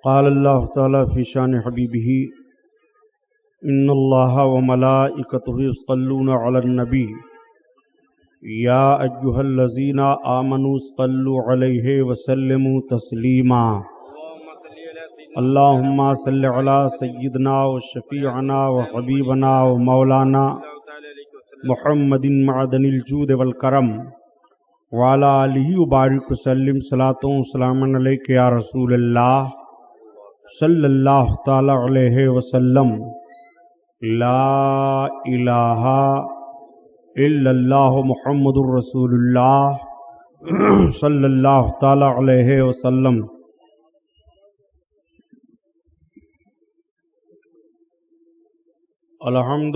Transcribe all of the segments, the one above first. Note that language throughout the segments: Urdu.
قال اللہ تعالی فی شان حبیبہ ان اللہ وملائکتہ یصلون علی النبی یا ایھا الذین آمنوا صلوا علیہ وسلموا تسلیما اللہم صل علی سیدنا وشفیعنا وحبیبنا ومولانا محمد معدن الجود والکرم وعلی آلہ وبارک وسلم صلاۃ و سلام علیک یا رسول اللہ صلی اللہ تعالی علیہ وسلم لا الہ الا اللہ محمد الرسول اللہ صلی اللہ تعالی علیہ وسلم۔ الحمد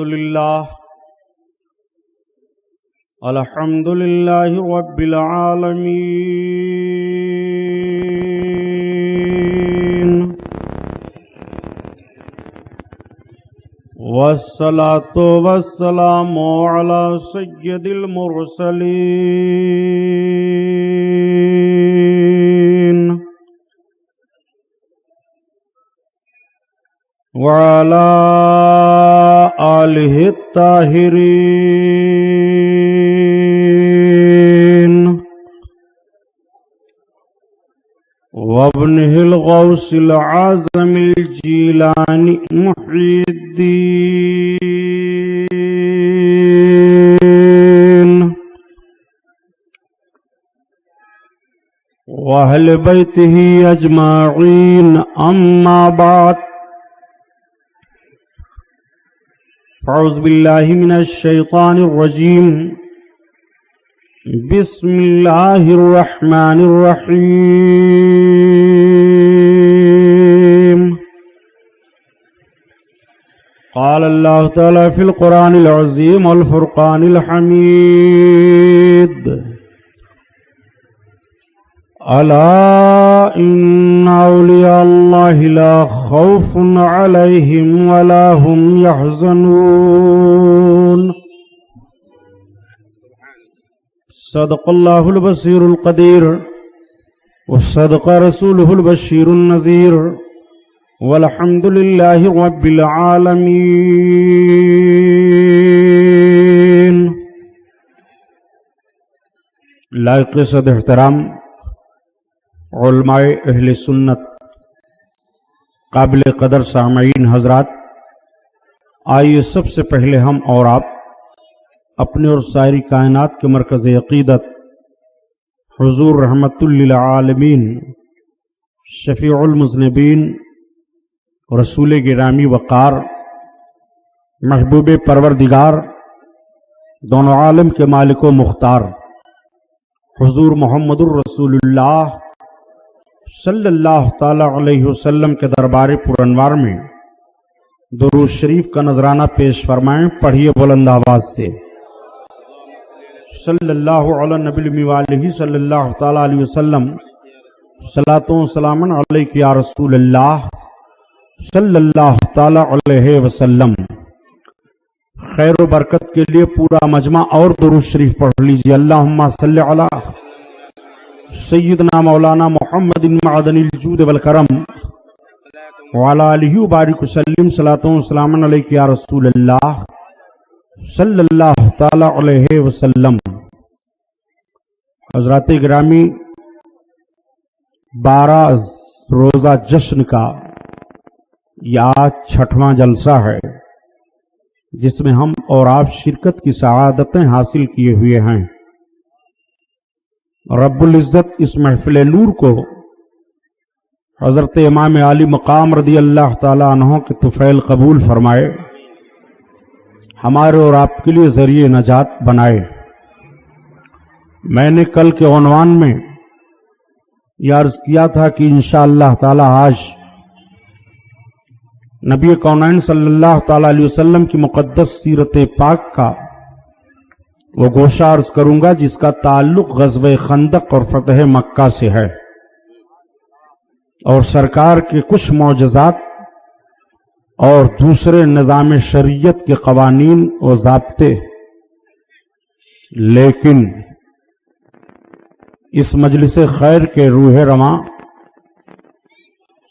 للہ رب العالمین والصلاة والسلام علی سید المرسلین وعلی آلہ الطاہرین وابنہ الغوث العظم الجیلانی محی الدین واہل بیتہ اجمعین اما بعد فاعوذ باللہ من الشیطان الرجیم بسم اللہ الرحمن الرحیم قال اللہ تعالی فی القرآن العظیم والفرقان الحمید الا ان اولیاء اللہ لا خوف علیہم ولا هم يحزنون صدق اللہ البصیر القدیر وصدق رسولہ البشیر النذیر والحمد للہ رب العالمین۔ لائق صد احترام علماء اہل سنت، قابل قدر سامعین حضرات، آئیے سب سے پہلے ہم اور آپ اپنے اور ساری کائنات کے مرکز عقیدت حضور رحمت للعالمین شفیع المذنبین رسول گرامی وقار محبوب پروردگار دونوں عالم کے مالک و مختار حضور محمد الرسول اللہ صلی اللہ تعالی علیہ وسلم کے دربار پرانوار میں درود شریف کا نذرانہ پیش فرمائیں۔ پڑھیے بلند آواز سے صلی اللہ علی نبی والہ صلی اللہ تعالی علیہ وسلم صلاۃ و سلام علیک یا رسول اللہ صلی اللہ تعالی علیہ وسلم۔ خیر و برکت کے لیے پورا مجمع اور درود شریف پڑھ لیجیے۔ اللہم صلی علی سیدنا مولانا محمد معدن الجود والکرم وعلی آلہ وبارک وسلم صلاۃ و سلام علیک یا رسول اللہ صلی اللہ تعالی علیہ وسلم۔ حضرات گرامی، 12 روزہ جشن کا یہ 6واں جلسہ ہے جس میں ہم اور آپ شرکت کی سعادتیں حاصل کیے ہوئے ہیں۔ رب العزت اس محفل نور کو حضرت امام علی مقام رضی اللہ تعالی عنہ کے طفیل قبول فرمائے، ہمارے اور آپ کے لیے ذریعہ نجات بنائے۔ میں نے کل کے عنوان میں یہ عرض کیا تھا کہ انشاءاللہ تعالی آج نبی کونین صلی اللہ تعالی علیہ وسلم کی مقدس سیرت پاک کا وہ گوشہ عرض کروں گا جس کا تعلق غزوہ خندق اور فتح مکہ سے ہے، اور سرکار کے کچھ معجزات اور دوسرے نظام شریعت کے قوانین و ضابطے۔ لیکن اس مجلس خیر کے روح رواں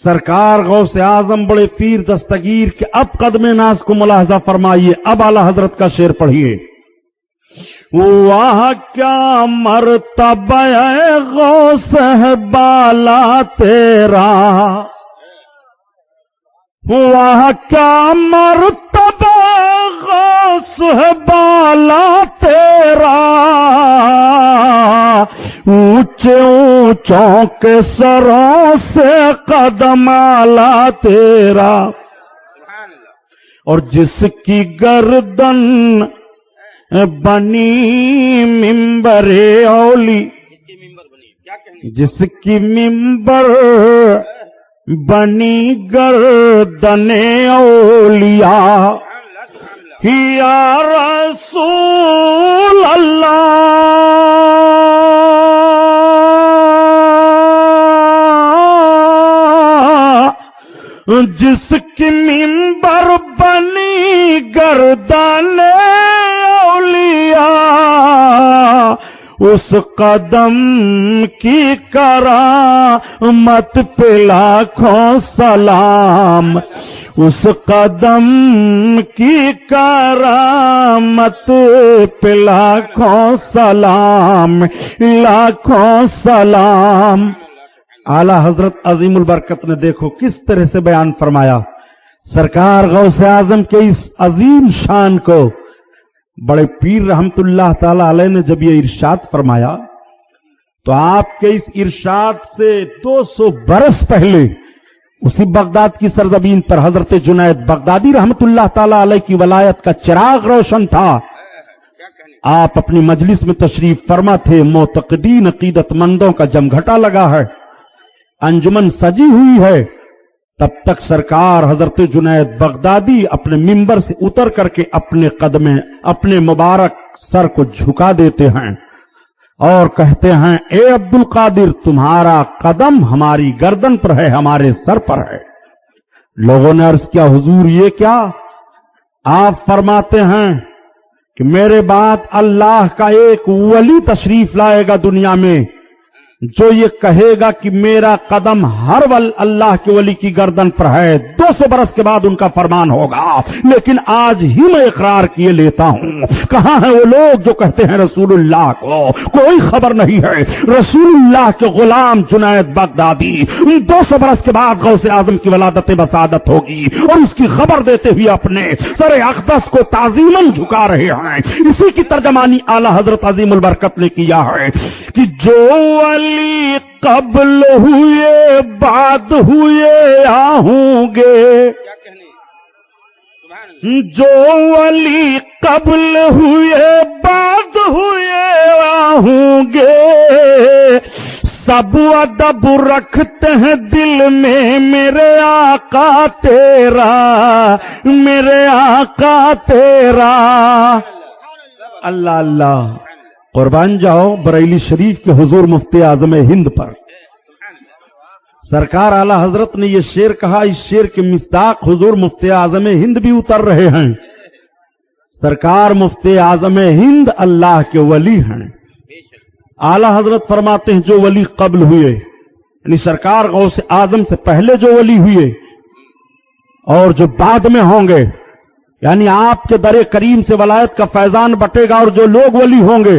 سرکار غوث اعظم بڑے پیر دستگیر کے اب قدم ناز کو ملاحظہ فرمائیے. اب اعلی حضرت کا شعر پڑھیے. واہ کیا مرتبہ ہے غوث بالا تیرا، واہ کیا مرتبہ غوث بالا تیرا، اونچے اونچوں کے سروں سے قدم آلا تیرا، اور جس کی گردن بنی ممبر اولی، جس کی ممبر بنی گردن اولیاء، یا رسول اللہ جس کی ممبر بنی گردن اولیاء، اس قدم کی کرامت پہ لاکھوں سلام، اس قدم کی کرامت پہ لاکھوں سلام، لاکھوں سلام. اعلی حضرت عظیم البرکت نے دیکھو کس طرح سے بیان فرمایا. سرکار غوث اعظم کے اس عظیم شان کو بڑے پیر رحمت اللہ تعالی علیہ نے جب یہ ارشاد فرمایا تو آپ کے اس ارشاد سے 200 برس پہلے اسی بغداد کی سرزمین پر حضرت جنید بغدادی رحمت اللہ تعالی علیہ کی ولایت کا چراغ روشن تھا. آپ اپنی مجلس میں تشریف فرما تھے، معتقدین عقیدت مندوں کا جمگھٹا لگا ہے، انجمن سجی ہوئی ہے. تب تک سرکار حضرت جنید بغدادی اپنے ممبر سے اتر کر کے اپنے قدمیں اپنے مبارک سر کو جھکا دیتے ہیں اور کہتے ہیں اے عبد القادر تمہارا قدم ہماری گردن پر ہے، ہمارے سر پر ہے. لوگوں نے عرض کیا حضور یہ کیا؟ آپ فرماتے ہیں کہ میرے بعد اللہ کا ایک ولی تشریف لائے گا دنیا میں جو یہ کہے گا کہ میرا قدم ہر اللہ کے ولی کی گردن پر ہے. 200 برس کے بعد ان کا فرمان ہوگا، لیکن آج ہی میں اقرار کیے لیتا ہوں. کہاں ہیں وہ لوگ جو کہتے ہیں رسول اللہ کو کوئی خبر نہیں ہے؟ رسول اللہ کے غلام جنید بغدادی 200 برس کے بعد غوث اعظم کی ولادت بسعادت ہوگی اور اس کی خبر دیتے ہوئے اپنے سر اقدس کو تعظیماً جھکا رہے ہیں. اسی کی ترجمانی اعلی حضرت عظیم البرکت نے کیا ہے کہ جو ولی قبل ہوئے بعد ہوئے ہوں گے، جو ولی قبل ہوئے بعد ہوئے ہوں گے، سب ادب رکھتے ہیں دل میں میرے آقا تیرا، میرے آقا تیرا. اللہ اللہ، قربان جاؤ بریلی شریف کے حضور مفتی اعظم ہند پر. سرکار اعلی حضرت نے یہ شعر کہا، اس شعر کے مصداق حضور مفتی اعظم ہند بھی اتر رہے ہیں. سرکار مفتی اعظم ہند اللہ کے ولی ہیں. اعلی حضرت فرماتے ہیں جو ولی قبل ہوئے، یعنی سرکار غوث اعظم سے پہلے جو ولی ہوئے اور جو بعد میں ہوں گے، یعنی آپ کے در کریم سے ولایت کا فیضان بٹے گا، اور جو لوگ ولی ہوں گے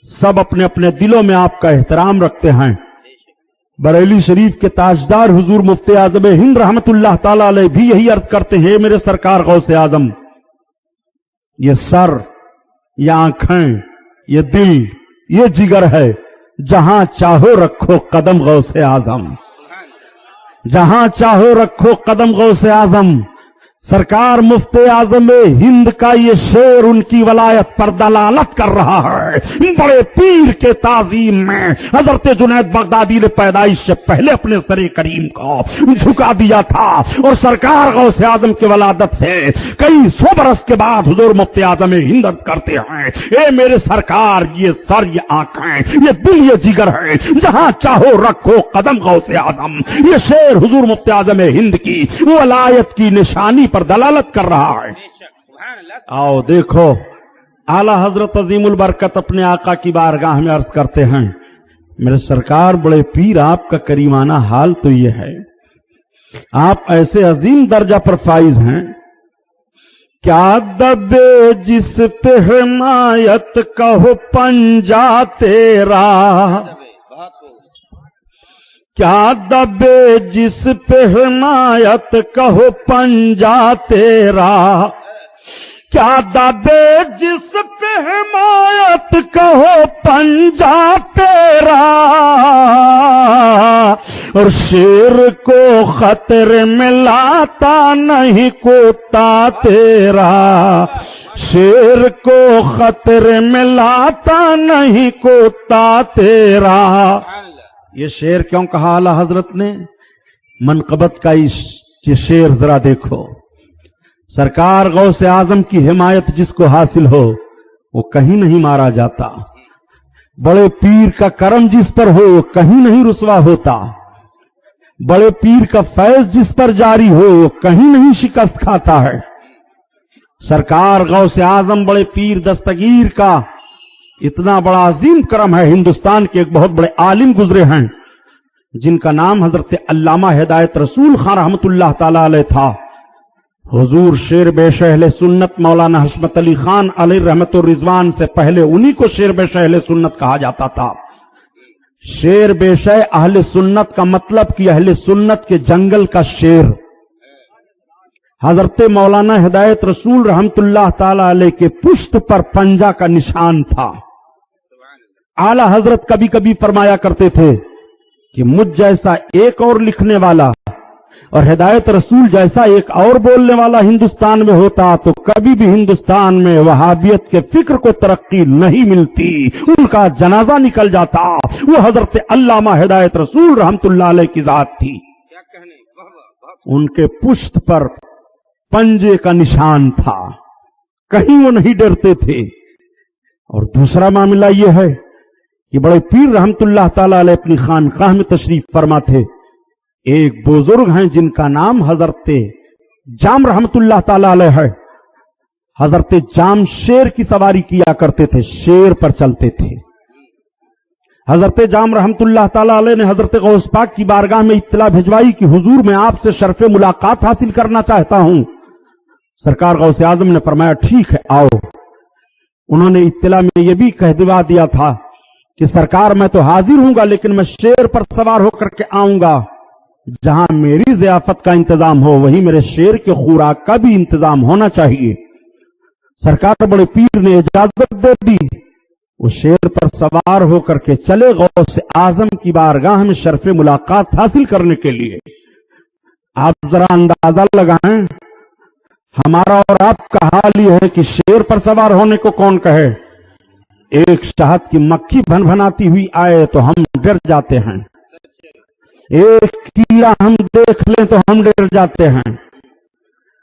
سب اپنے اپنے دلوں میں آپ کا احترام رکھتے ہیں. بریلی شریف کے تاجدار حضور مفتی اعظم ہند رحمت اللہ تعالی علیہ بھی یہی عرض کرتے ہیں میرے سرکار غوث اعظم، یہ سر، یہ آنکھیں، یہ دل، یہ جگر ہے، جہاں چاہو رکھو قدم غوث اعظم، جہاں چاہو رکھو قدم غوث اعظم. سرکار مفتی اعظم ہند کا یہ شعر ان کی ولایت پر دلالت کر رہا ہے. بڑے پیر کے تعظیم میں حضرت جنید بغدادی نے پیدائش سے پہلے اپنے سر کریم کو جھکا دیا تھا، اور سرکار غوث اعظم کی ولادت سے کئی 100 برس کے بعد حضور مفتی اعظم ہند عرض کرتے ہیں اے میرے سرکار، یہ سر، یہ آنکھیں، یہ دل، یہ جگر ہے، جہاں چاہو رکھو قدم غوث اعظم. یہ شعر حضور مفتی اعظم ہند کی ولایت کی نشانی پر دلالت کر رہا ہے. آؤ دیکھو اعلی حضرت عظیم البرکت اپنے آقا کی بارگاہ میں عرض کرتے ہیں میرے سرکار بڑے پیر، آپ کا کریمانہ حال تو یہ ہے آپ ایسے عظیم درجہ پر فائز ہیں. کیا دبے جس پہ حمایت کا ہو پنجا تیرا، کیا دبے جس پہ حمایت کا ہو پنجا تیرا، کیا دبے جس پہ حمایت کا ہو پنجا تیرا، اور شیر کو خطرے میں لاتا نہیں کوتا تیرا، شیر کو خطرے میں لاتا نہیں کوتا تیرا. یہ شعر کیوں کہا اعلی حضرت نے؟ منقبت کا یہ شعر ذرا دیکھو. سرکار غوث اعظم کی حمایت جس کو حاصل ہو وہ کہیں نہیں مارا جاتا. بڑے پیر کا کرم جس پر ہو وہ کہیں نہیں رسوا ہوتا. بڑے پیر کا فیض جس پر جاری ہو وہ کہیں نہیں شکست کھاتا ہے. سرکار غوث اعظم بڑے پیر دستگیر کا اتنا بڑا عظیم کرم ہے. ہندوستان کے ایک بہت بڑے عالم گزرے ہیں جن کا نام حضرت علامہ ہدایت رسول خان رحمت اللہ تعالی علیہ تھا. حضور شیر بیش اہل سنت مولانا حشمت علی خان علیہ رحمت الرضوان سے پہلے انہی کو شیر بیش اہل سنت کہا جاتا تھا. شیر بیش اہل سنت کا مطلب کہ اہل سنت کے جنگل کا شیر. حضرت مولانا ہدایت رسول رحمت اللہ تعالی علیہ کے پشت پر پنجا کا نشان تھا. اعلی حضرت کبھی کبھی فرمایا کرتے تھے کہ مجھ جیسا ایک اور لکھنے والا اور ہدایت رسول جیسا ایک اور بولنے والا ہندوستان میں ہوتا تو کبھی بھی ہندوستان میں وہابیت کے فکر کو ترقی نہیں ملتی، ان کا جنازہ نکل جاتا. وہ حضرت علامہ ہدایت رسول رحمت اللہ علیہ کی ذات تھی. ان کے پشت پر پنجے کا نشان تھا، کہیں وہ نہیں ڈرتے تھے. اور دوسرا معاملہ یہ ہے کہ بڑے پیر رحمت اللہ تعالی علیہ اپنی خانقاہ میں تشریف فرما تھے. ایک بزرگ ہیں جن کا نام حضرت جام رحمت اللہ تعالی علیہ ہے. حضرت جام شیر کی سواری کیا کرتے تھے، شیر پر چلتے تھے. حضرت جام رحمت اللہ تعالی علیہ نے حضرت غوث پاک کی بارگاہ میں اطلاع بھجوائی کہ حضور میں آپ سے شرف ملاقات حاصل کرنا چاہتا ہوں. سرکار غوث اعظم نے فرمایا ٹھیک ہے آؤ. انہوں نے اطلاع میں یہ بھی کہہ دیا تھا کہ سرکار میں تو حاضر ہوں گا لیکن میں شیر پر سوار ہو کر کے آؤں گا. جہاں میری ضیافت کا انتظام ہو وہیں میرے شیر کے خوراک کا بھی انتظام ہونا چاہیے. سرکار بڑے پیر نے اجازت دے دی. وہ شیر پر سوار ہو کر کے چلے غوث اعظم کی بارگاہ میں شرف ملاقات حاصل کرنے کے لیے. آپ ذرا اندازہ لگائیں ہمارا اور آپ کا حال یہ ہے کہ شیر پر سوار ہونے کو کون کہے. ایک شہد کی مکھی بھن بھناتی ہوئی آئے تو ہم ڈر جاتے ہیں، ایک کیڑا ہم دیکھ لیں تو ہم ڈر جاتے ہیں،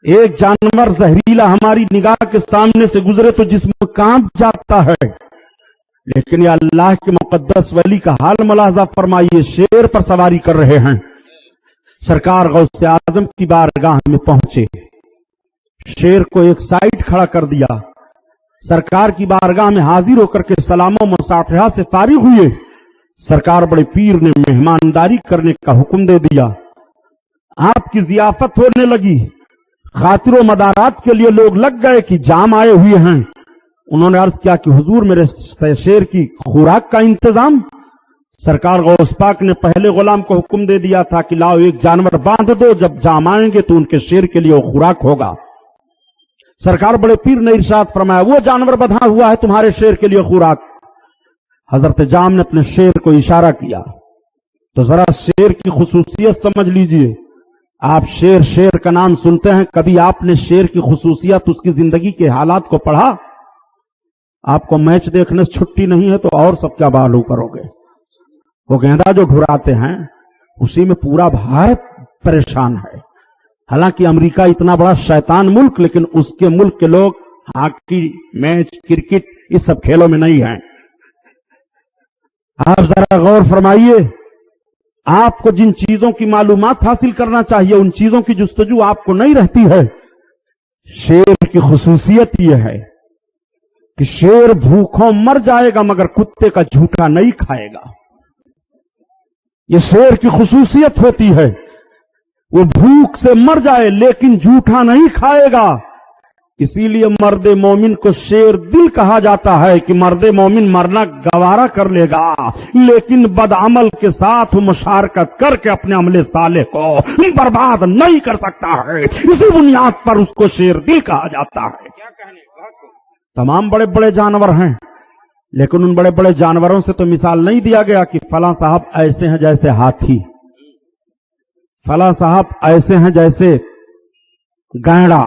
ایک جانور زہریلا ہماری نگاہ کے سامنے سے گزرے تو جسم کانپ جاتا ہے. لیکن یہ اللہ کے مقدس ولی کا حال ملاحظہ فرمائیے، شیر پر سواری کر رہے ہیں. سرکار غوث اعظم کی بارگاہ میں پہنچے، شیر کو ایک سائیڈ کھڑا کر دیا. سرکار کی بارگاہ میں حاضر ہو کر کے سلام و مصافحہ سے فارغ ہوئے. سرکار بڑے پیر نے مہمانداری کرنے کا حکم دے دیا. آپ کی ضیافت ہونے لگی. خاطر و مدارات کے لیے لوگ لگ گئے کہ جام آئے ہوئے ہیں. انہوں نے عرض کیا کہ حضور میرے شیر کی خوراک کا انتظام. سرکار غوث پاک نے پہلے غلام کو حکم دے دیا تھا کہ لاؤ ایک جانور باندھ دو، جب جام آئیں گے تو ان کے شیر کے لیے وہ خوراک ہوگا. سرکار بڑے پیر نے ارشاد فرمایا وہ جانور بندھا ہوا ہے تمہارے شیر کے لیے خوراک. حضرت جام نے اپنے شیر کو اشارہ کیا تو ذرا شیر کی خصوصیت سمجھ لیجئے. آپ شیر کا نام سنتے ہیں، کبھی آپ نے شیر کی خصوصیت اس کی زندگی کے حالات کو پڑھا؟ آپ کو میچ دیکھنے سے چھٹی نہیں ہے تو اور سب کیا معلوم کرو گے. وہ گیندا جو ڈھراتے ہیں اسی میں پورا بھارت پریشان ہے. حالانکہ امریکہ اتنا بڑا شیطان ملک، لیکن اس کے ملک کے لوگ ہاکی میچ کرکٹ اس سب کھیلوں میں نہیں ہیں. آپ ذرا غور فرمائیے، آپ کو جن چیزوں کی معلومات حاصل کرنا چاہیے ان چیزوں کی جستجو آپ کو نہیں رہتی ہے. شیر کی خصوصیت یہ ہے کہ شیر بھوکوں مر جائے گا مگر کتے کا جھوٹا نہیں کھائے گا. یہ شیر کی خصوصیت ہوتی ہے. وہ بھوک سے مر جائے لیکن جھوٹا نہیں کھائے گا. اسی لیے مرد مومن کو شیر دل کہا جاتا ہے کہ مرد مومن مرنا گوارا کر لے گا لیکن بدعمل کے ساتھ مشارکت کر کے اپنے عمل صالح کو برباد نہیں کر سکتا ہے. اسی بنیاد پر اس کو شیر دل کہا جاتا ہے. تمام بڑے بڑے جانور ہیں لیکن ان بڑے بڑے جانوروں سے تو مثال نہیں دیا گیا کہ فلاں صاحب ایسے ہیں جیسے ہاتھی، فلاں صاحب ایسے ہیں جیسے گینڈا،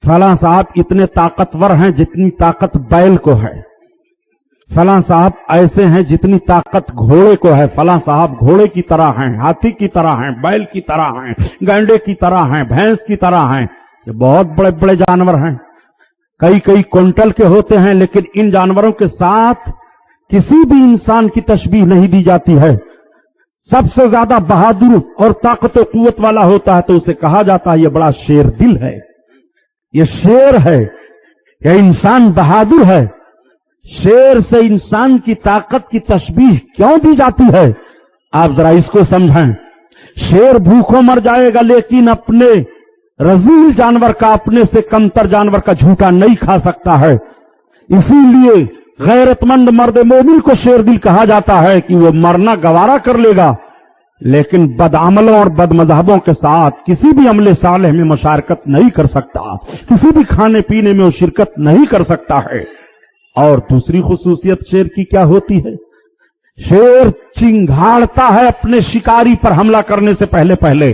فلاں صاحب اتنے طاقتور ہیں جتنی طاقت بیل کو ہے، فلاں صاحب ایسے ہیں جتنی طاقت گھوڑے کو ہے، فلاں صاحب گھوڑے کی طرح ہیں، ہاتھی کی طرح ہیں، بیل کی طرح ہیں، گینڈے کی طرح ہیں، بھینس کی طرح ہیں. یہ بہت بڑے بڑے جانور ہیں، کئی کنٹل کے ہوتے ہیں، لیکن ان جانوروں کے ساتھ کسی بھی انسان کی تشبیہ نہیں دی جاتی ہے. سب سے زیادہ بہادر اور طاقت و قوت والا ہوتا ہے تو اسے کہا جاتا ہے یہ بڑا شیر دل ہے، یہ شیر ہے، یہ انسان بہادر ہے. شیر سے انسان کی طاقت کی تشبیہ کیوں دی جاتی ہے؟ آپ ذرا اس کو سمجھیں. شیر بھوکوں مر جائے گا لیکن اپنے رذیل جانور کا، اپنے سے کمتر جانور کا جھوٹا نہیں کھا سکتا ہے. اسی لیے غیرت مند مرد مومن کو شیر دل کہا جاتا ہے کہ وہ مرنا گوارا کر لے گا لیکن بدعملوں اور بد مذہبوں کے ساتھ کسی بھی عمل صالح میں مشارکت نہیں کر سکتا، کسی بھی کھانے پینے میں وہ شرکت نہیں کر سکتا ہے. اور دوسری خصوصیت شیر کی کیا ہوتی ہے؟ شیر چنگھاڑتا ہے اپنے شکاری پر حملہ کرنے سے پہلے.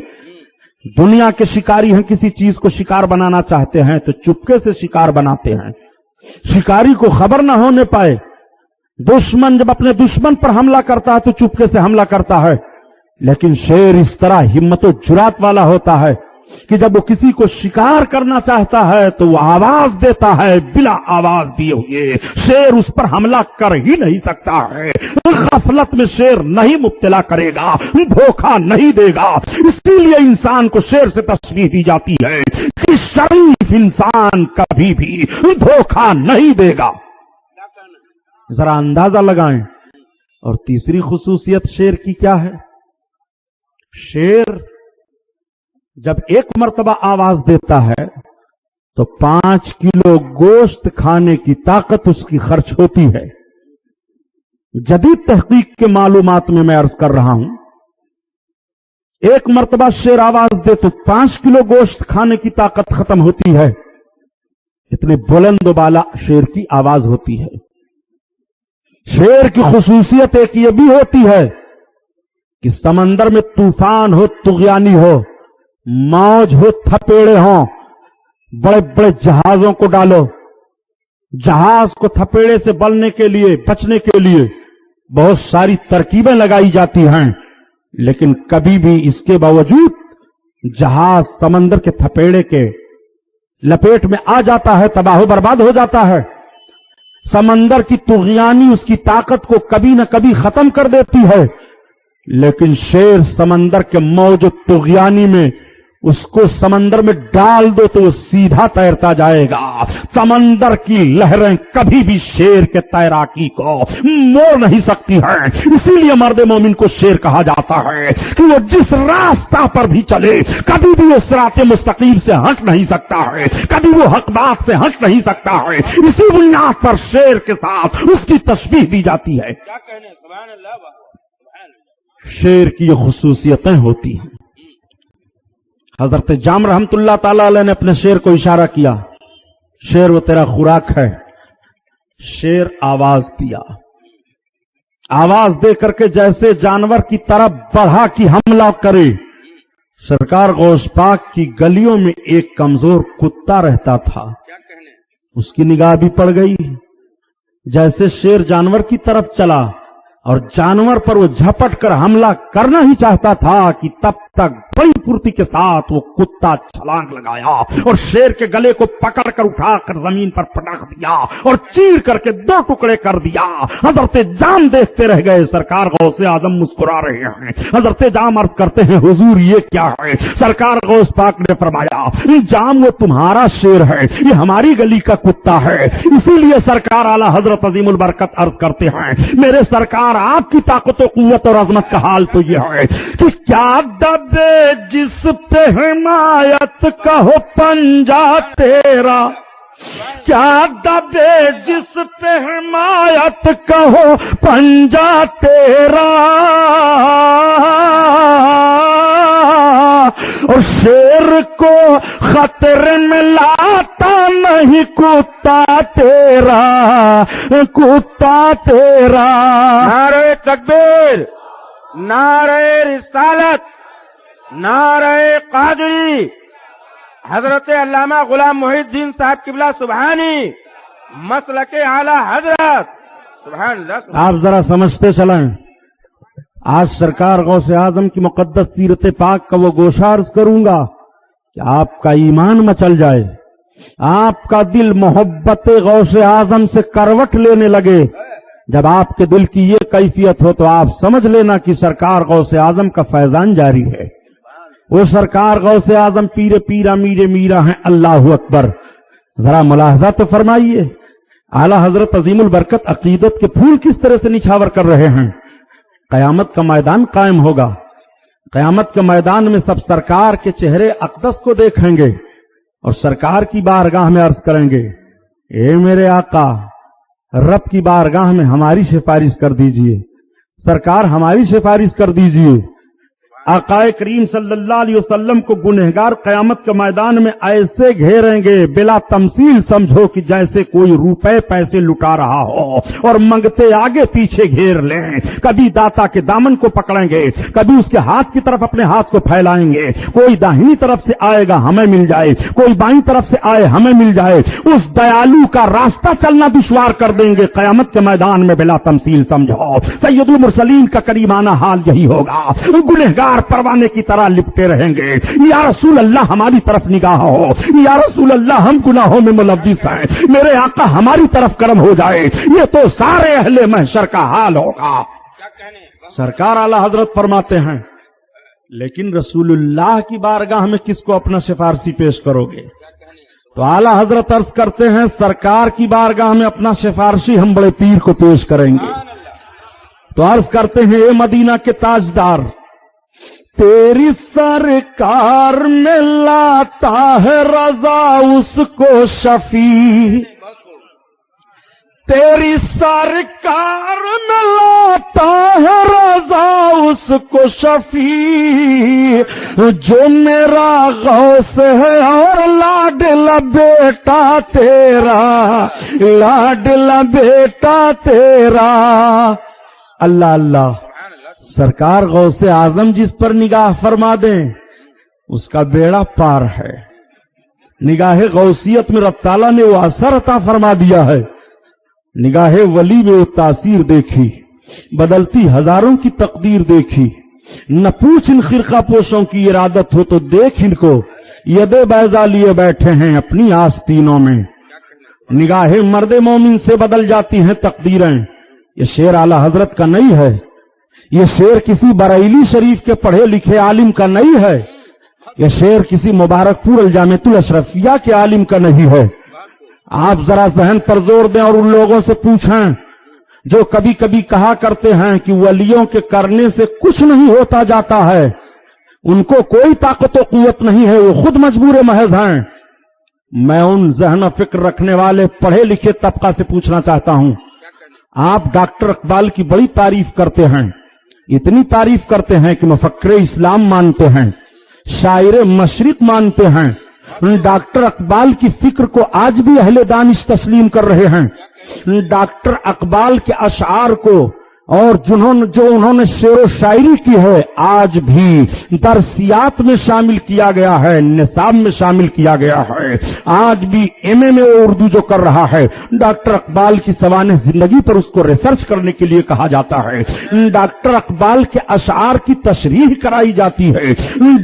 دنیا کے شکاری ہیں، کسی چیز کو شکار بنانا چاہتے ہیں تو چپکے سے شکار بناتے ہیں، شکاری کو خبر نہ ہونے پائے. دشمن جب اپنے دشمن پر حملہ کرتا ہے تو چپکے سے حملہ کرتا ہے، لیکن شیر اس طرح ہمت و جرات والا ہوتا ہے کہ جب وہ کسی کو شکار کرنا چاہتا ہے تو وہ آواز دیتا ہے، بلا آواز دیے ہوئے شیر اس پر حملہ کر ہی نہیں سکتا ہے. غفلت میں شیر نہیں مبتلا کرے گا، دھوکہ نہیں دے گا. اسی لیے انسان کو شیر سے تشبیہ دی جاتی ہے کہ شریف انسان کبھی بھی دھوکہ نہیں دے گا. ذرا اندازہ لگائیں. اور تیسری خصوصیت شیر کی کیا ہے؟ شیر جب ایک مرتبہ آواز دیتا ہے تو 5 کلو گوشت کھانے کی طاقت اس کی خرچ ہوتی ہے. جدید تحقیق کے معلومات میں عرض کر رہا ہوں، ایک مرتبہ شیر آواز دے تو 5 کلو گوشت کھانے کی طاقت ختم ہوتی ہے. اتنے بلند و بالا شیر کی آواز ہوتی ہے. شیر کی خصوصیت ایک یہ بھی ہوتی ہے کہ سمندر میں طوفان ہو، طغیانی ہو، موج ہو، تھپیڑے ہوں، بڑے بڑے جہازوں کو ڈالو، جہاز کو تھپیڑے سے بچنے کے لیے بہت ساری ترکیبیں لگائی جاتی ہیں، لیکن کبھی بھی اس کے باوجود جہاز سمندر کے تھپیڑے کے لپیٹ میں آ جاتا ہے، تباہ و برباد ہو جاتا ہے. سمندر کی طغیانی اس کی طاقت کو کبھی نہ کبھی ختم کر دیتی ہے، لیکن شیر سمندر کے موج و طغیانی میں اس کو سمندر میں ڈال دو تو وہ سیدھا تیرتا جائے گا. سمندر کی لہریں کبھی بھی شیر کے تیراکی کو موڑ نہیں سکتی ہیں. اسی لیے مرد مومن کو شیر کہا جاتا ہے کہ وہ جس راستہ پر بھی چلے کبھی بھی وہ صراط مستقیم سے ہٹ نہیں سکتا ہے، کبھی وہ حق بات سے ہٹ نہیں سکتا ہے. اسی بنیاد پر شیر کے ساتھ اس کی تشبیہ دی جاتی ہے. کیا کہنے، سبحان اللہ سبحان اللہ. شیر کی یہ خصوصیتیں ہوتی ہیں. حضرت جام رحمت اللہ تعالی علیہ نے اپنے شیر کو اشارہ کیا، شیر وہ تیرا خوراک ہے. شیر آواز دیا، آواز دے کر کے جیسے جانور کی طرف بڑھا کی حملہ کرے. سرکار غوث پاک کی گلیوں میں ایک کمزور کتا رہتا تھا، کیا کہنے. اس کی نگاہ بھی پڑ گئی. جیسے شیر جانور کی طرف چلا اور جانور پر وہ جھپٹ کر حملہ کرنا ہی چاہتا تھا کہ تب تک بڑی پھرتی کے ساتھ وہ کتا چھلانگ لگایا اور شیر کے گلے کو پکڑ کر اٹھا کر زمین پر پٹاخ دیا اور چیر کر کے 2 ٹکڑے کر دیا. حضرت جام دیکھتے رہ گئے. سرکار غوث اعظم مسکرا رہے ہیں. حضرت جام عرض کرتے ہیں حضور یہ کیا ہے؟ سرکار غوث پاک نے فرمایا جام وہ تمہارا شیر ہے، یہ ہماری گلی کا کتا ہے. اسی لیے سرکار اعلی حضرت عظیم البرکت عرض کرتے ہیں میرے سرکار آپ کی طاقت و قوت اور عظمت کا حال تو یہ ہے کہ کیا دبے جس پہ حمایت کا ہو پنجہ تیرا، کیا دبے جس پہ حمایت کا ہو پنجہ تیرا، اور شیر کو خطرے میں لاتا نہیں کتا تیرا، کتا تیرا۔ نعرہ تکبیر، نعرہ رسالت، نعرہ قادری، حضرت علامہ غلام محی الدین صاحب قبلہ سبحانی، مسلک اعلی حضرت، سبحان اللہ۔ آپ ذرا سمجھتے چلیں، آج سرکار غوث اعظم کی مقدس سیرت پاک کا وہ گوشہ عرض کروں گا کہ آپ کا ایمان مچل جائے، آپ کا دل محبت غوث اعظم سے کروٹ لینے لگے۔ جب آپ کے دل کی یہ کیفیت ہو تو آپ سمجھ لینا کہ سرکار غوث اعظم کا فیضان جاری ہے۔ وہ سرکار غوث اعظم پیر پیرا میرے میرا ہیں، اللہ اکبر۔ ذرا ملاحظہ تو فرمائیے، اعلی حضرت عظیم البرکت عقیدت کے پھول کس طرح سے نچھاور کر رہے ہیں۔ قیامت کا میدان قائم ہوگا، قیامت کے میدان میں سب سرکار کے چہرے اقدس کو دیکھیں گے اور سرکار کی بارگاہ میں عرض کریں گے، اے میرے آقا، رب کی بارگاہ میں ہماری سفارش کر دیجئے، سرکار ہماری سفارش کر دیجئے۔ آقا کریم صلی اللہ علیہ وسلم کو گنہگار قیامت کے میدان میں ایسے گھیریں گے بلا تمثیل، سمجھو کہ جیسے کوئی روپے پیسے لٹا رہا ہو اور منگتے آگے پیچھے گھیر لیں۔ کبھی داتا کے دامن کو پکڑیں گے، کبھی اس کے ہاتھ کی طرف اپنے ہاتھ کو پھیلائیں گے، کوئی داہنی طرف سے آئے گا ہمیں مل جائے، کوئی بائیں طرف سے آئے ہمیں مل جائے، اس دیالو کا راستہ چلنا دشوار کر دیں گے قیامت کے میدان میں بلا تمثیل، سمجھو سید المرسلین کا کریمانہ حال یہی ہوگا۔ گنہگار پروانے کی طرح لپٹے رہیں گے، یا رسول اللہ ہماری طرف نگاہ ہو، یا رسول اللہ ہم گناہوں میں ملوث ہیں، میرے آقا ہماری طرف کرم ہو جائے۔ یہ تو سارے اہل محشر کا حال ہوگا۔ سرکار اعلی حضرت فرماتے ہیں، لیکن رسول اللہ کی بارگاہ میں کس کو اپنا سفارشی پیش کرو گے؟ تو اعلی حضرت عرض کرتے ہیں، سرکار کی بارگاہ میں اپنا سفارشی ہم بڑے پیر کو پیش کریں گے۔ تو عرض کرتے ہیں، اے مدینہ کے تاجدار، تیری سرکار میں لاتا ہے رضا اس کو شفیع، تیری سرکار میں لاتا ہے رضا اس کو شفیع، جو میرا غوث ہے اور لاڈلا بیٹا تیرا، لاڈلا بیٹا تیرا۔ اللہ اللہ، سرکار غوث اعظم جس پر نگاہ فرما دیں اس کا بیڑا پار ہے۔ نگاہ غوثیت میں رب تعالیٰ نے وہ اثر عطا فرما دیا ہے، نگاہ ولی میں وہ تاثیر دیکھی، بدلتی ہزاروں کی تقدیر دیکھی۔ نہ پوچھ ان خرقہ پوشوں کی ارادت ہو تو دیکھ ان کو، ید بیضا لیے بیٹھے ہیں اپنی آستینوں میں۔ نگاہ مرد مومن سے بدل جاتی ہیں تقدیریں۔ یہ شعر اعلی حضرت کا نہیں ہے، یہ شعر کسی بریلی شریف کے پڑھے لکھے عالم کا نہیں ہے، یہ شعر کسی مبارک پور الجامعۃ الاشرفیہ کے عالم کا نہیں ہے۔ آپ ذرا ذہن پر زور دیں اور ان لوگوں سے پوچھیں جو کبھی کبھی کہا کرتے ہیں کہ ولیوں کے کرنے سے کچھ نہیں ہوتا جاتا ہے، ان کو کوئی طاقت و قوت نہیں ہے، وہ خود مجبور محض ہیں۔ میں ان ذہن و فکر رکھنے والے پڑھے لکھے طبقہ سے پوچھنا چاہتا ہوں، آپ ڈاکٹر اقبال کی بڑی تعریف کرتے ہیں، اتنی تعریف کرتے ہیں کہ مفکر اسلام مانتے ہیں، شاعر مشرق مانتے ہیں، ڈاکٹر اقبال کی فکر کو آج بھی اہل دانش تسلیم کر رہے ہیں، ڈاکٹر اقبال کے اشعار کو اور جو انہوں نے شعر و شاعری کی ہے آج بھی درسیات میں شامل کیا گیا ہے، نصاب میں شامل کیا گیا ہے۔ آج بھی ایم اے میں اردو جو کر رہا ہے، ڈاکٹر اقبال کی سوانح زندگی پر اس کو ریسرچ کرنے کے لیے کہا جاتا ہے، ڈاکٹر اقبال کے اشعار کی تشریح کرائی جاتی ہے۔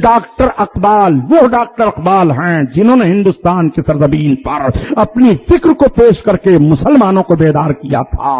ڈاکٹر اقبال وہ ڈاکٹر اقبال ہیں جنہوں نے ہندوستان کی سرزمین پر اپنی فکر کو پیش کر کے مسلمانوں کو بیدار کیا تھا۔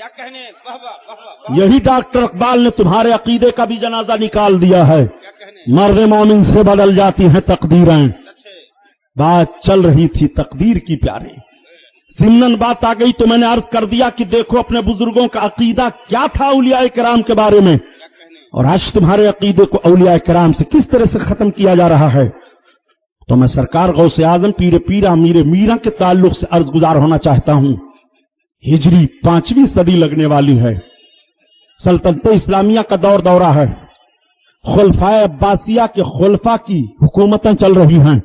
کیا کہنے، واہ واہ واہ واہ، یہی ڈاکٹر اقبال نے تمہارے عقیدے کا بھی جنازہ نکال دیا ہے. کیا کہنے، مرد مومن سے بدل جاتی ہیں تقدیریں. اچھے بات چل رہی تھی تقدیر کی پیارے، ضمناً بات آ گئی تو میں نے عرض کر دیا کہ دیکھو اپنے بزرگوں کا عقیدہ کیا تھا اولیاء کرام کے بارے میں، کیا کہنے، اور آج تمہارے عقیدے کو اولیاء کرام سے کس طرح سے ختم کیا جا رہا ہے. تو میں سرکار غوث اعظم پیر پیرا میر میرا کے تعلق سے عرض گزار ہونا چاہتا ہوں. ہجری 5ویں صدی لگنے والی ہے، سلطنت اسلامیہ کا دور دورہ ہے، خلفائے عباسیہ کے خلفاء کی حکومتیں چل رہی ہیں.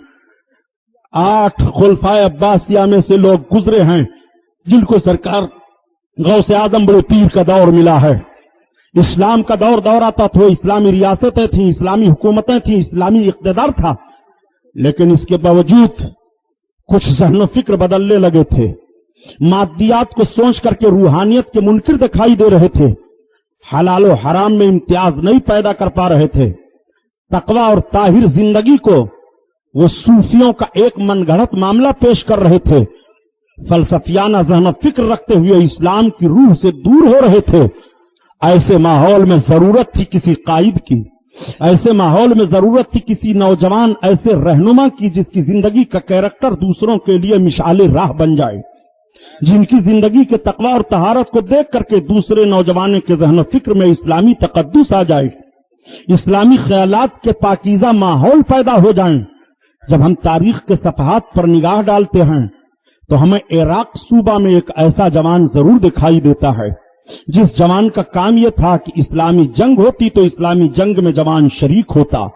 8 خلفائے عباسیہ میں سے لوگ گزرے ہیں جن کو سرکار غوث اعظم بڑے پیر کا دور ملا ہے. اسلام کا دور دورہ تھا تو اسلامی ریاستیں تھیں، اسلامی حکومتیں تھیں، اسلامی اقتدار تھا، لیکن اس کے باوجود کچھ ذہن و فکر بدلنے لگے تھے. مادیات کو سوچ کر کے روحانیت کے منکر دکھائی دے رہے تھے، حلال و حرام میں امتیاز نہیں پیدا کر پا رہے تھے. تقوی اور طاہر زندگی کو وہ صوفیوں کا ایک من گھڑت معاملہ پیش کر رہے تھے. فلسفیانہ ذہن و فکر رکھتے ہوئے اسلام کی روح سے دور ہو رہے تھے. ایسے ماحول میں ضرورت تھی کسی قائد کی، ایسے ماحول میں ضرورت تھی کسی نوجوان ایسے رہنما کی جس کی زندگی کا کیریکٹر دوسروں کے لیے مشعل راہ بن جائے، جن کی زندگی کے تقوی اور طہارت کو دیکھ کر کے دوسرے نوجوانوں کے ذہن و فکر میں اسلامی تقدس آ جائے، اسلامی خیالات کے پاکیزہ ماحول پیدا ہو جائیں. جب ہم تاریخ کے صفحات پر نگاہ ڈالتے ہیں تو ہمیں عراق صوبہ میں ایک ایسا جوان ضرور دکھائی دیتا ہے جس جوان کا کام یہ تھا کہ اسلامی جنگ ہوتی تو اسلامی جنگ میں جوان شریک ہوتا،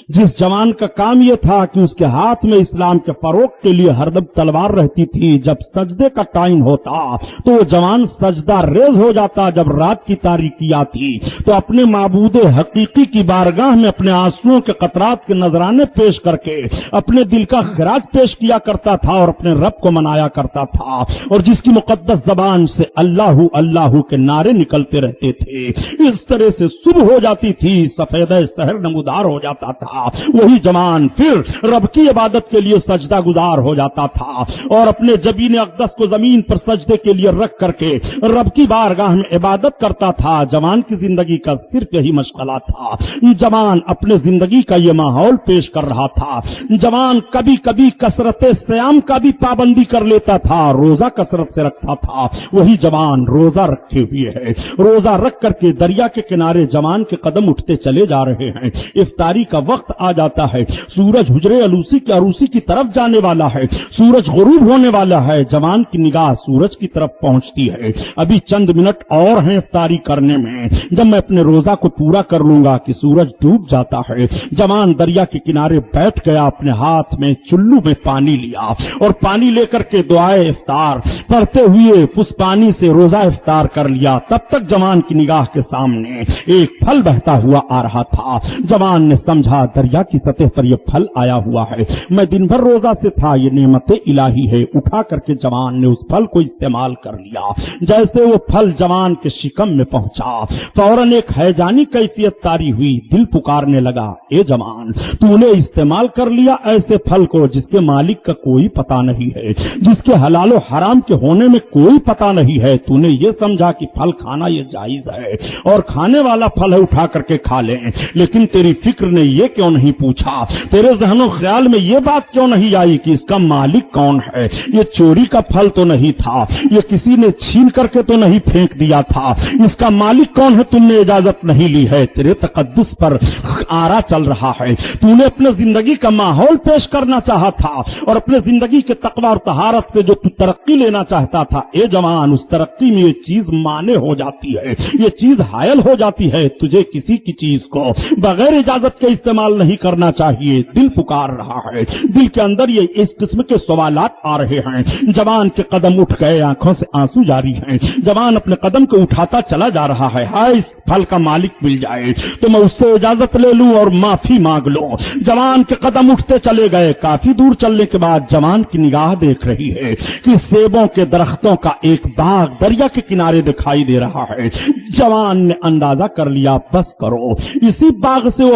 جس جوان کا کام یہ تھا کہ اس کے ہاتھ میں اسلام کے فروغ کے لیے ہردم تلوار رہتی تھی. جب سجدے کا ٹائم ہوتا تو وہ جوان سجدہ ریز ہو جاتا. جب رات کی تاریکی آتی تو اپنے معبود حقیقی کی بارگاہ میں اپنے آنسوؤں کے قطرات کے نذرانے پیش کر کے اپنے دل کا خراج پیش کیا کرتا تھا اور اپنے رب کو منایا کرتا تھا، اور جس کی مقدس زبان سے اللہ اللہ کے نعرے نکلتے رہتے تھے. اس طرح سے صبح ہو جاتی تھی، سفیدہ سحر نمودار ہو جاتا تھا. وہی جوان پھر رب کی عبادت کے لیے سجدہ گزار ہو جاتا تھا اور اپنے جبین اقدس کو زمین پر سجدے کے لیے رکھ کر کے رب کی بارگاہ میں عبادت کرتا تھا. جوان کی زندگی کا صرف یہی مشغلہ تھا. جوان اپنے زندگی کا یہ ماحول پیش کر رہا تھا. جوان کبھی کبھی کثرت سیام کا بھی پابندی کر لیتا تھا، روزہ کثرت سے رکھتا تھا. وہی جوان روزہ رکھے ہوئے ہے، روزہ رکھ کر کے دریا کے کنارے جوان کے قدم اٹھتے چلے جا رہے ہیں. افطاری کا وقت آ جاتا ہے، سورج حجرے عروسی کی عروسی کی طرف جانے والا ہے، سورج غروب ہونے والا ہے. جوان کی نگاہ سورج کی طرف پہنچتی ہے. ابھی چند منٹ اور ہیں افطاری کرنے میں، جب میں اپنے روزہ کو پورا کر لوں گا کہ سورج ڈوب جاتا ہے. جوان دریا کے کنارے بیٹھ گیا، اپنے ہاتھ میں چلو میں پانی لیا اور پانی لے کر کے دعائے افطار پڑھتے ہوئے اس پانی سے روزہ افطار کر لیا. تب تک جوان کی نگاہ کے سامنے ایک پھل بہتا ہوا آ رہا تھا. جوان نے سمجھا دریا کی سطح پر یہ پھل آیا ہوا ہے، میں دن بھر روزہ سے تھا، یہ نعمت الہی ہے. اٹھا کر کے جوان نے اس پھل کو استعمال کر لیا. جیسے وہ پھل جوان کے شکم میں پہنچا فوراً ایک ہیجانی کیفیت طاری ہوئی. دل پکارنے لگا، اے جوان، تو نے استعمال کر لیا ایسے پھل کو جس کے مالک کا کوئی پتہ نہیں ہے، جس کے حلال و حرام کے ہونے میں کوئی پتہ نہیں ہے. تو نے یہ سمجھا کہ پھل کھانا یہ جائز ہے اور کھانے والا پھل ہے، اٹھا کر کے کھا لیں. لیکن تیری فکر نے یہ کیوں نہیں پوچھا، تیرے ذہن و خیال میں یہ بات کیوں نہیں آئی کہ اس کا مالک کون ہے؟ یہ چوری کا پھل تو نہیں تھا، یہ کسی نے چھین کر کے تو نہیں پھینک دیا تھا. اس کا مالک کون ہے تم نے اجازت نہیں لی ہے. تیرے تقدس پر آرا چل رہا ہے. تو نے اپنے زندگی کا ماحول پیش کرنا چاہا تھا اور اپنے زندگی کے تقوی اور طہارت سے جو تو ترقی لینا چاہتا تھا. اے جوان، اس ترقی میں یہ چیز مانع ہو جاتی ہے، یہ چیز حائل ہو جاتی ہے. تجھے کسی کی چیز کو بغیر اجازت کے استعمال نہیں کرنا چاہیے. دل پکار رہا ہے، دل کے اندر یہ اس قسم کے سوالات آ رہے ہیں. جوان کے قدم اٹھ گئے، آنکھوں سے آنسو جاری ہیں. جوان اپنے قدم کو اٹھاتا چلا جا رہا ہے. ہائے، اس پھل کا مالک مل جائے تو میں اس سے اجازت لے لوں اور معافی مانگ لوں. جوان کے قدم اٹھتے چلے گئے. کافی دور چلنے کے بعد جوان کی نگاہ دیکھ رہی ہے کہ سیبوں کے درختوں کا ایک باغ دریا کے کنارے دکھائی دے رہا ہے. جوان نے اندازہ کر لیا، بس کرو، اسی باغ سے وہ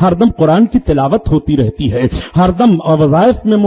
ہر دم قرآن کی تلاوت ہوتی رہتی ہے, ہر دم وظائف میں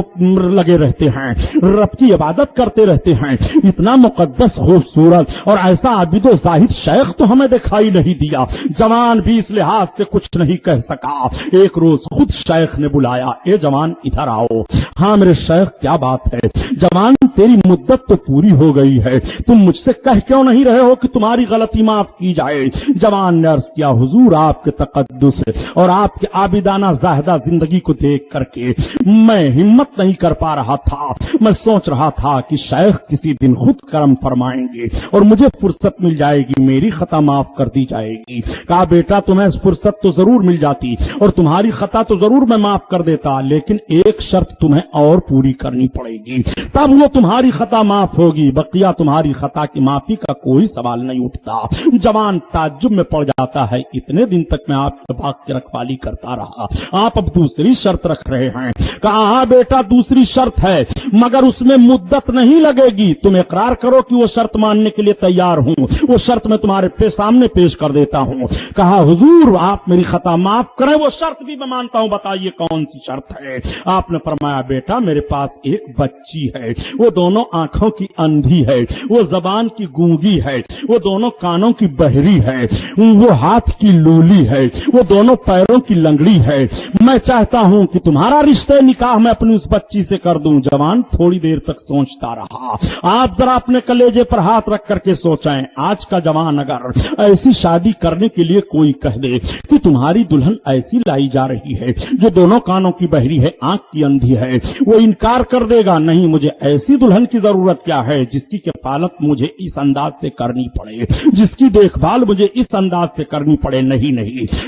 لگے رہتے ہیں, رب کی عبادت کرتے رہتے ہیں. اتنا مقدس خوبصورت اور ایسا عابد و زاہد شیخ تو ہمیں دکھائی نہیں دیا. جوان بھی اس لحاظ سے کچھ نہیں کہہ سکا. ایک روز خود شیخ نے بلایا, اے جوان ادھر آؤ. ہاں میرے شیخ کیا بات ہے؟ جوان تیری مدت تو پوری ہو گئی ہے, تم مجھ سے کہہ کیوں نہیں رہے ہو کہ تمہاری غلطی معاف کی جائے؟ جوان نے عرض کیا, حضور آپ کے تقدس اور آپ کے عابدانہ زاہدہ زندگی کو دیکھ کر کے میں ہمت نہیں کر پا رہا تھا. میں سوچ رہا تھا کہ شیخ کسی دن خود کرم فرمائیں گے اور مجھے فرصت مل جائے گی, میری خطا معاف کر دی جائے گی. کہا بیٹا تمہیں فرصت تو ضرور مل جاتی اور تمہاری خطا تو ضرور میں معاف کر دیتا, لیکن ایک شرط تمہیں اور پوری کرنی پڑے گی, تب وہ تمہاری خطا معاف ہوگی. بقیہ تمہاری خطا کی معافی کا کوئی سوال نہیں اٹھتا. جوان تعجب میں پڑ جاتا ہے, اتنے دن تک میں آپ کے باغ کی رکھوالی کرتا رہا, آپ اب دوسری شرط رکھ رہے ہیں؟ کہا ہاں بیٹا دوسری شرط ہے, مگر اس میں مدت نہیں لگے گی. تم اقرار کرو کہ وہ شرط ماننے کے لیے تیار ہوں, وہ شرط میں تمہارے سامنے پیش کر دیتا ہوں. کہا حضور آپ میری خطا معاف کریں, وہ شرط بھی میں مانتا ہوں, بتائیے کون سی شرط ہے؟ آپ نے فرمایا بیٹا میرے پاس ایک بچی ہے, وہ دونوں آنکھوں کی اندھی ہے, وہ زبان کی گونگی ہے, وہ دونوں کانوں کی بہری ہے, وہ ہاتھ کی لولی ہے, وہ دونوں پیروں کی لنگڑی ہے. میں چاہتا ہوں کہ تمہارا رشتے نکاح میں اپنی اس بچی سے کر دوں. جوان تھوڑی دیر تک سوچتا رہا. آپ ذرا اپنے کلیجے پر ہاتھ رکھ کر کے سوچیں, آج کا جوان اگر ایسی شادی کرنے کے لیے کوئی کہہ دے کہ تمہاری دلہن ایسی لائی جا رہی ہے جو دونوں کانوں کی بہری ہے, آنکھ کی اندھی ہے, وہ انکار کر دے گا, نہیں مجھے ایسی دلہن کی ضرورت کیا ہے جس کی کفالت مجھے اس انداز سے کرنی پڑے, جس کی دیکھ بھال مجھے اس انداز سے کرنی پڑے. نہیں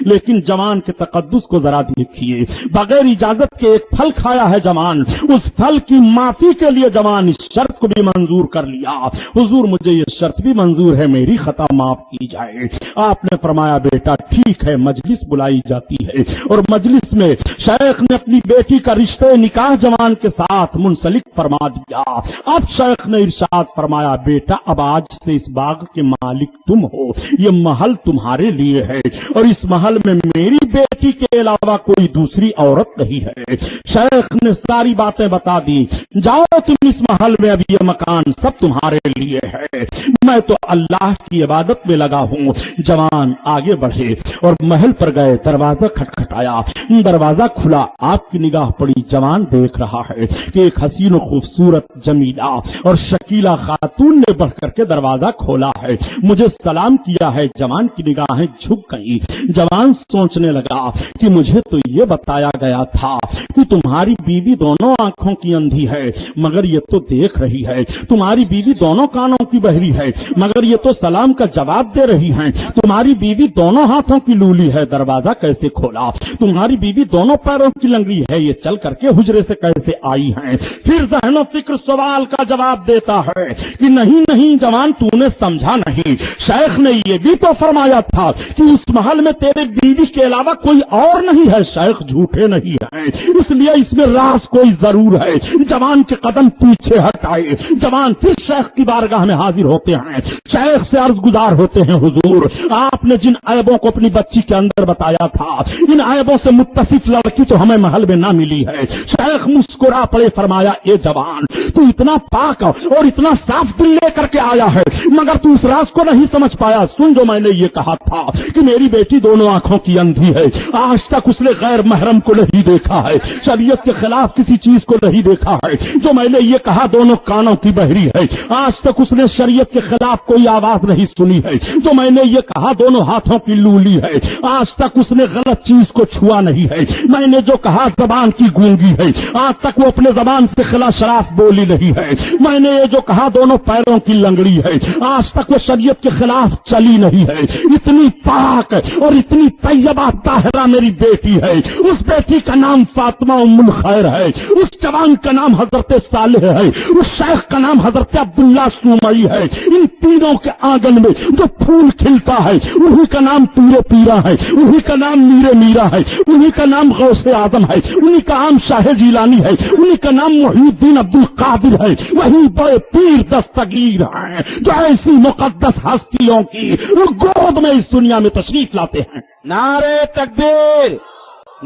لیکن جوان کے تقدس کو ذرا دیکھیے, بغیر اجازت کے ایک پھل کھایا ہے جوان, اس پھل کی معافی کے لیے جوان اس شرط کو بھی منظور کر لیا. حضور مجھے یہ شرط بھی منظور ہے, میری خطا معاف کی جائے. آپ نے فرمایا بیٹا ٹھیک ہے. مجلس بلائی جاتی ہے اور مجلس میں شیخ نے اپنی بیٹی کا رشتے نکاح جوان کے ساتھ منسلک فرما دیا. اب شیخ نے ارشاد فرمایا بیٹا اب آج سے اس باغ کے مالک تم ہو, یہ محل تمہارے لیے ہے اور اس محل میں میری بیٹی کے علاوہ کوئی دوسری عورت نہیں ہے. شیخ نے ساری باتیں بتا دی, جاؤ تم اس محل میں, اب یہ مکان سب تمہارے لیے ہے, میں تو اللہ کی عبادت میں لگا ہوں. جوان آگے بڑھے اور محل پر گئے, دروازہ کھٹکھٹایا, دروازہ کھلا, آپ کی نگاہ پڑی. جوان دیکھ رہا ہے کہ ایک حسین و خوبصورت جمیلہ اور شکیلہ خاتون نے بڑھ کر کے دروازہ کھولا ہے, مجھے سلام کیا ہے. جوان کی نگاہیں جھک گئی. جوان سوچنے لگا کہ مجھے تو یہ بتایا گیا تھا کہ تمہاری بیوی دونوں آنکھوں کی اندھی ہے مگر یہ تو دیکھ رہی ہے, تمہاری بیوی دونوں کانوں کی بہری ہے مگر یہ تو سلام کا جواب دے رہی ہیں, تمہاری بیوی دونوں ہاتھوں کی لولی ہے, دروازہ کیسے کھولا؟ تمہاری بیوی دونوں پیروں کی لنگڑی ہے, یہ چل کر کے حجرے سے کیسے آئی ہیں؟ پھر ذہن و فکر سوال کا جواب دیتا ہے کہ نہیں جوان تو نے سمجھا نہیں, شیخ نے یہ بھی تو فرمایا تھا کہ اس محل میں تیرے بیوی کے علاوہ کوئی اور نہیں ہے. شیخ جھوٹے نہیں ہیں, اس لیے اس میں راز کوئی ضرور ہے. جوان کے قدم پیچھے ہٹائے, جوان پھر شیخ کی بارگاہ میں حاضر ہوتے ہیں. شیخ سے عرض گزار ہوتے ہیں حضور آپ نے جن عیبوں کو اپنی بچی کے اندر بتایا تھا ان عیبوں سے متصف لڑکی تو ہمیں محل میں نہ ملی ہے. شیخ مسکرا پڑے, فرمایا اے جوان تو اتنا پاک اور اتنا صاف دل لے کر کے آیا ہے مگر تو اس راز کو نہیں سمجھ پایا. سن جو میں نے یہ کہا تھا کہ میری بیٹی دونوں آنکھوں کی اندھی ہے, آج تک اس نے غیر محرم کو نہیں دیکھا ہے, شریعت کے خلاف کسی چیز کو نہیں دیکھا ہے. جو میں نے یہ کہا دونوں کانوں کی بہری ہے, آج تک اس نے شریعت کے خلاف کوئی آواز نہیں سنی ہے. جو میں نے یہ کہا دونوں ہاتھوں کی لولی ہے, آج تک اس نے غلط چیز کو چھوا نہیں ہے. میں نے جو کہا زبان کی گونگی ہے, آج تک وہ اپنے زبان سے خلا شراف بولی نہیں ہے. میں نے یہ جو کہا دونوں پیروں کی لنگڑی ہے, آج تک وہ شریعت کے خلاف چلی نہیں ہے. اتنی پاک اور اتنی طیبہ طاہرہ میری بیٹی ہے، اس بیٹی کا نام فاطمہ ام الخیر ہے، اس جوان کا نام حضرت صالح ہے، اس شیخ کا نام حضرت عبداللہ سومئی ہے۔ ان تینوں کے آنگن میں جو پھول کھلتا ہے انہی کا نام پیر پیرا ہے، انہی کا نام میر میرا ہے، انہی کا نام غوث اعظم ہے، انہی کا نام شاہ جیلانی ہے، انہی کا نام محی الدین عبد القادر ہے۔ وہی بڑے پیر دستگیر ہیں جو ایسی مقدس ہستیوں کی گود میں اس دنیا میں تشریف لاتے ہیں۔ نعرہ تکبیر،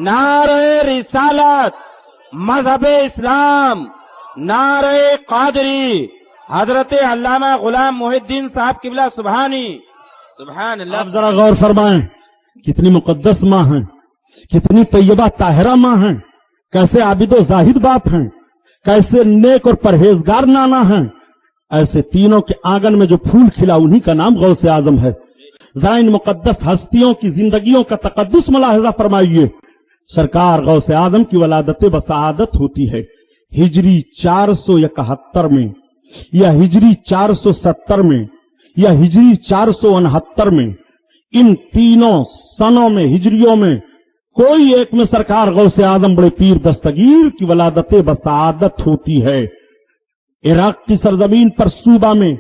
نعرہ رسالت، مذہب اسلام، نعرہ قادری، حضرت علامہ غلام محی الدین صاحب قبلہ سبحانی، سبحان اللہ۔ آپ ذرا غور فرمائیں، کتنی مقدس ماں ہیں، کتنی طیبہ طاہرہ ماں ہیں، کیسے عابد و زاہد باپ ہیں، کیسے نیک اور پرہیزگار نانا ہیں۔ ایسے تینوں کے آنگن میں جو پھول کھلا انہی کا نام غوث اعظم ہے۔ ذرا ان مقدس ہستیوں کی زندگیوں کا تقدس ملاحظہ فرمائیے۔ سرکار غوث اعظم کی ولادت بسعادت ہوتی ہے ہجری 471 میں یا ہجری 470 میں یا ہجری 469 میں۔ ان تینوں سنوں میں، ہجریوں میں کوئی ایک میں سرکار غوث اعظم بڑے پیر دستگیر کی ولادت بسعادت ہوتی ہے۔ عراق کی سرزمین پر صوبہ میں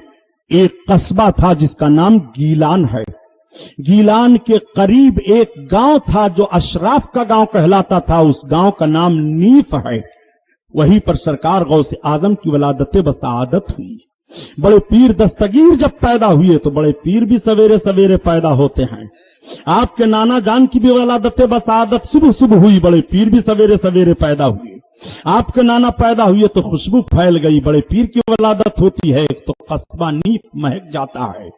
ایک قصبہ تھا جس کا نام گیلان ہے۔ گیلان کے قریب ایک گاؤں تھا جو اشراف کا گاؤں کہلاتا تھا، اس گاؤں کا نام نیف ہے۔ وہیں پر سرکار غوث اعظم کی ولادت بسعادت ہوئی۔ بڑے پیر دستگیر جب پیدا ہوئے تو بڑے پیر بھی سویرے سویرے پیدا ہوتے ہیں۔ آپ کے نانا جان کی بھی ولادت بسعادت صبح صبح ہوئی، بڑے پیر بھی سویرے سویرے پیدا ہوئے۔ آپ کے نانا پیدا ہوئے تو خوشبو پھیل گئی، بڑے پیر کی ولادت ہوتی ہے تو قصبہ نیف مہک جاتا ہے۔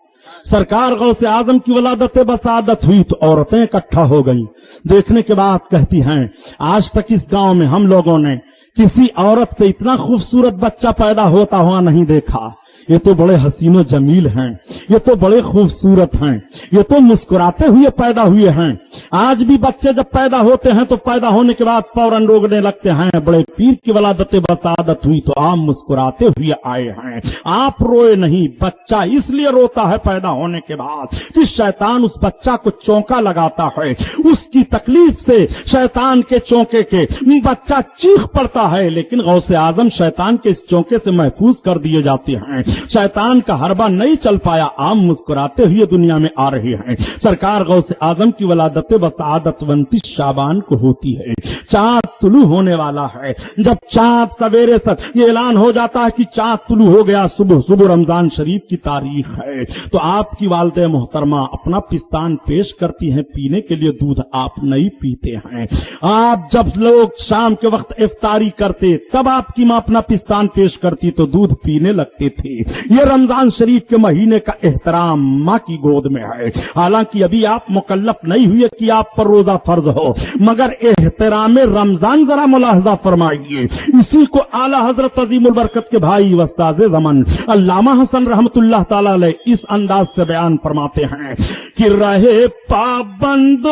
سرکار غوث اعظم کی ولادت بسعادت ہوئی تو عورتیں اکٹھا ہو گئیں۔ دیکھنے کے بعد کہتی ہیں آج تک اس گاؤں میں ہم لوگوں نے کسی عورت سے اتنا خوبصورت بچہ پیدا ہوتا ہوا نہیں دیکھا۔ یہ تو بڑے حسین و جمیل ہیں، یہ تو بڑے خوبصورت ہیں، یہ تو مسکراتے ہوئے پیدا ہوئے ہیں۔ آج بھی بچے جب پیدا ہوتے ہیں تو پیدا ہونے کے بعد فوراً رونے لگتے ہیں۔ بڑے پیر کی ولادت بسعادت ہوئی تو آپ مسکراتے ہوئے آئے ہیں، آپ روئے نہیں۔ بچہ اس لیے روتا ہے پیدا ہونے کے بعد کہ شیطان اس بچہ کو چونکا لگاتا ہے، اس کی تکلیف سے، شیطان کے چونکے کے بچہ چیخ پڑتا ہے، لیکن غوث اعظم شیطان کے اس چونکے سے محفوظ کر دیے جاتے ہیں۔ شیطان کا حربہ نہیں چل پایا، عام مسکراتے ہوئے دنیا میں آ رہے ہیں۔ سرکار غوث اعظم کی ولادت بسعادت 29 شعبان کو ہوتی ہے۔ چاند طلوع ہونے والا ہے۔ جب چاند سویرے سے یہ اعلان ہو جاتا ہے کہ چاند طلوع ہو گیا، صبح صبح رمضان شریف کی تاریخ ہے، تو آپ کی والدہ محترمہ اپنا پستان پیش کرتی ہیں پینے کے لیے۔ دودھ آپ نہیں پیتے ہیں۔ آپ جب لوگ شام کے وقت افطاری کرتے تب آپ کی ماں اپنا پستان پیش کرتی تو دودھ پینے لگتے تھے۔ یہ رمضان شریف کے مہینے کا احترام ماں کی گود میں ہے۔ حالانکہ ابھی آپ مکلف نہیں ہوئے کہ آپ پر روزہ فرض ہو، مگر احترام رمضان ذرا ملاحظہ فرمائیے۔ اسی کو اعلی حضرت عظیم البرکت کے بھائی استاد زمن علامہ حسن رحمت اللہ تعالی علیہ اس انداز سے بیان فرماتے ہیں کہ رہے پابند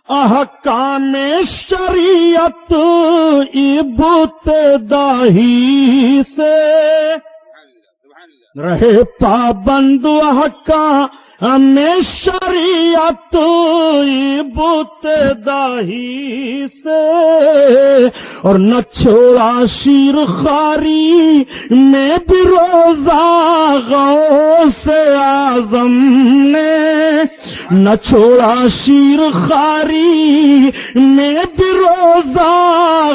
احکام شریعت ابتدائی سے، رہے پابند احکام شریعت ابتدائی سے، اور نہ چھوڑا شیر خواری میں بھی روزہ غوث اعظم نے، نہ چھوڑا شیر خواری میں بھی روزہ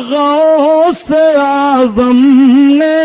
غوث اعظم نے۔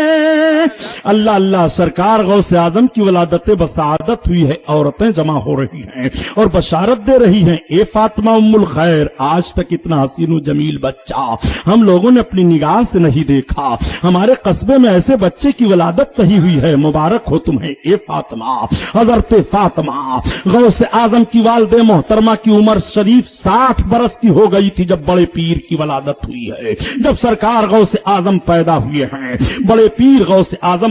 اللہ اللہ، سرکار غوث اعظم کی ولادت بسعادت ہوئی ہے، عورتیں جمع ہو رہی ہیں اور بشارت دے رہی ہیں، اے فاطمہ ام الخیر، آج تک اتنا حسین و جمیل بچہ ہم لوگوں نے اپنی نگاہ سے نہیں دیکھا۔ ہمارے قصبے میں ایسے بچے کی ولادت نہیں ہوئی ہے، مبارک ہو تمہیں اے فاطمہ۔ حضرت فاطمہ غوث اعظم کی والد محترمہ کی عمر شریف 60 برس کی ہو گئی تھی جب بڑے پیر کی ولادت ہوئی ہے۔ جب سرکار غوث اعظم پیدا ہوئے ہیں، بڑے پیر غوث اعظم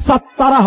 17